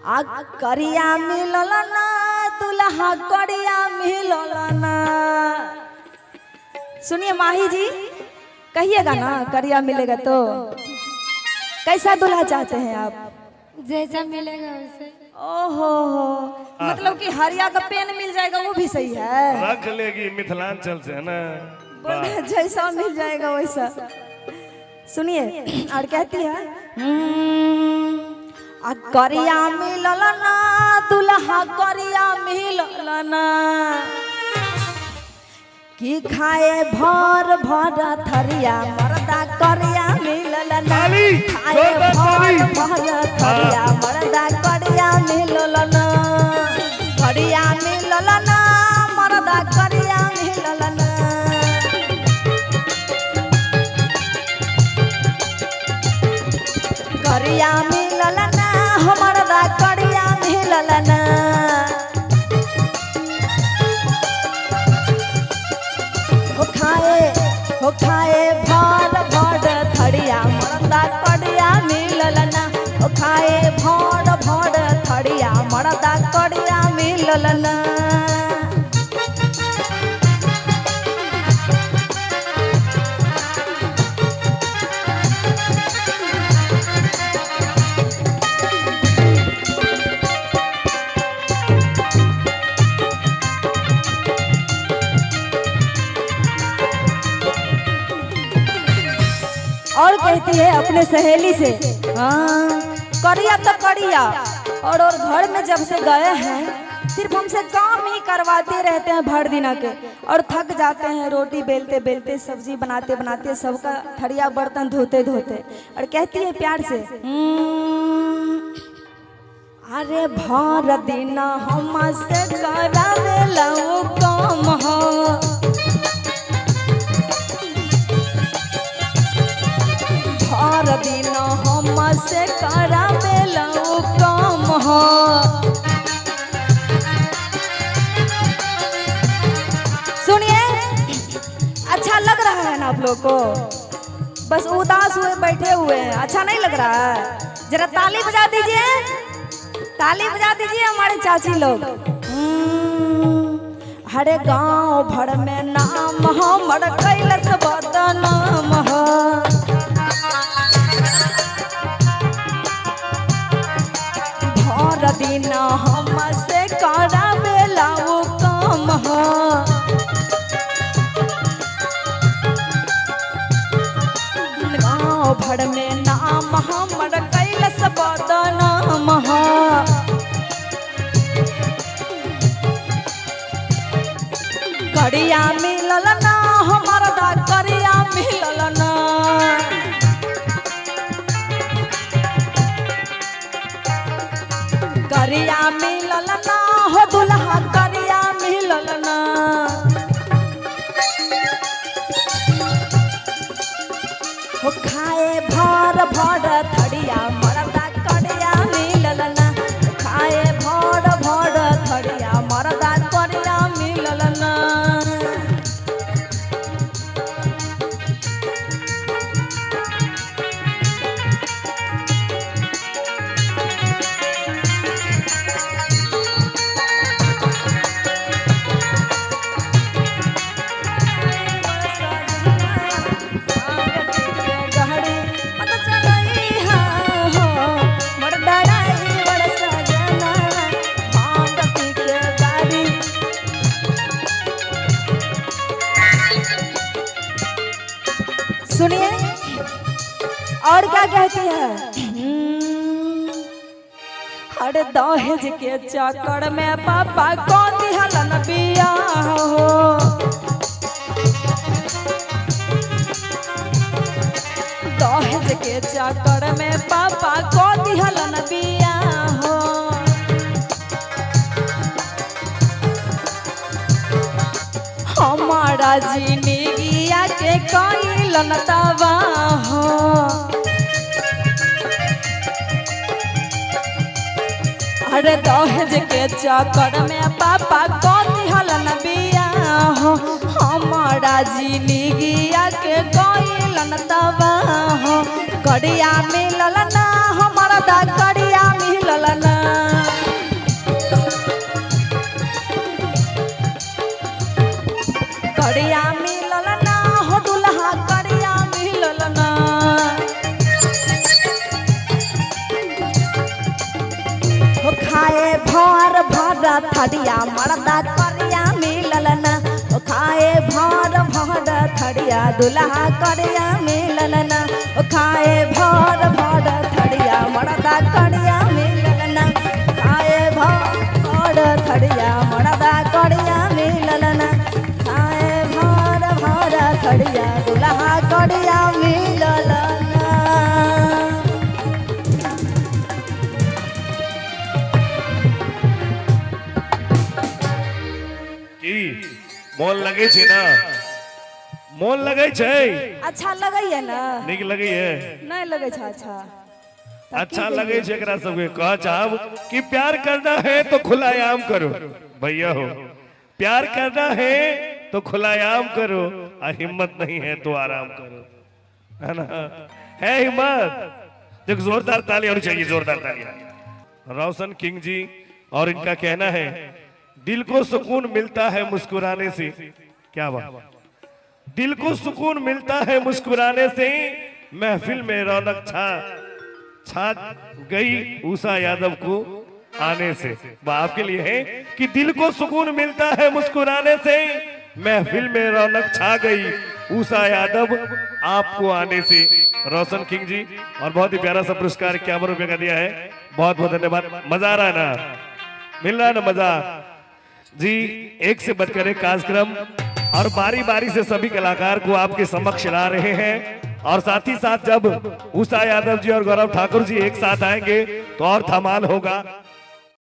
आ करिया मिलल ना दुल्हा करिया मिलल ना। सुनिए माही जी, कहिएगा ना करिया मिलेगा तो। कैसा दूल्हा चाहते हैं आप? जैसा मिलेगा वैसे। ओहो मतलब कि हरिया का पेन मिल जाएगा वो भी सही है। रख लेगी मिथिलांचल से है ना, जैसा मिल जाएगा वैसा। सुनिए और कहती है करिया मिलल ना दुल्हा करिया मिलल ना कि खाए भर भर थरिया मर्दा करिया मिलल ना। खाए भर भर थरिया मर्दा करिया मिलल ना। करिया मिलल ना मर्दा करिया मिलल ना। करिया मिलल ना मर्दा करिया मिलल ना। हो खाए भर भर थड़िया मर्दा करिया मिलल ना। हो खाए भर भर थड़िया मर्दा करिया मिलल ना। और कहती है अपने सहेली से करिया तो करिया और घर में जब से गए हैं सिर्फ हमसे काम ही करवाते रहते हैं भर दिना के और थक जाते हैं रोटी बेलते बेलते सब्जी बनाते बनाते सबका थरिया बर्तन धोते धोते। और कहती है प्यार से अरे भर दिन हमसे करावेला काम हो। भर दिन हमसे करावेला काम हो। सुनिए अच्छा लग रहा है ना आप लोग को? बस उदास हुए बैठे हुए हैं, अच्छा नहीं लग रहा है? जरा ताली बजा दीजिए, ताली बजा दीजिए हमारे चाची लोग। हरे गांव भर में नाम हमर कैलस बदनाम हो। भर दिन हमसे करावेला काम हो। गाँव भर में नाम हमर कैलस बदनाम हो। करिया मिलल ना मर्दा करिया मिलल ना। करिया मिलल ना हो दुल्हा करिया मिलल ना। हो खाए भर भर थड़िया मर्दा करिया मिलल ना। खाए भर भर थड़िया मर्दा करिया मिलल ना। सुनिए और क्या कहती है अरे दहेज के चक्कर में पापा को दिहलन बिया हो। दहेज के चक्कर में पापा को दिहलन बिया हो। हमारा जिंदगिया के कैलन तबाह हो। अरे दहेज के चक्कर में पापा को दिहलन बिया हो। हमारा जिंदगिया के कैलन तबाह हो। करिया मिलल ना हमारा करिया मिलल ना। थड़िया मर्दा करिया मिलल ना ओ खाए भर भर थड़िया दुल्हा करिया मिलल ना ओ खाए भर भर थड़िया मर्दा करिया मिलल ना खाए भर थड़िया मर्दा करिया मिलल ना खाए भर भर थड़िया दुल्हा करिया मिलल ना। की मोन लगे छे ना, मोन लगे छे, अच्छा लगैया ना? नीक लगे है, नहीं लगे छा अच्छा अच्छा लगे छे एकरा सबके। कह चाहब कि प्यार करना है तो खुलायाम करो भैया हो, प्यार करना है तो खुलायाम करो, और हिम्मत नहीं है तो आराम करो, है ना? है हिम्मत? एक जोरदार ताली होनी चाहिए, जोरदार ताली। रोशन किंग जी और इनका कहना है दिल को सुकून मिलता है मुस्कुराने से। क्या बात, दिल को सुकून मिलता है मुस्कुराने से, महफिल में रौनक छा गई उषा यादव को आने से। वह आपके लिए है कि दिल को सुकून मिलता है मुस्कुराने से, महफिल में रौनक छा गई उषा यादव आपको आने से। रोशन किंग जी, और बहुत ही प्यारा सा पुरस्कार 51 रुपए का दिया है, बहुत बहुत धन्यवाद। मजा आ रहा है ना, मिल रहा है ना मजा जी? एक से बढ़कर एक कार्यक्रम, और बारी बारी से सभी कलाकार को आपके समक्ष ला रहे हैं। और साथ ही साथ जब उषा यादव जी और गौरव ठाकुर जी एक साथ आएंगे तो और धमाल होगा।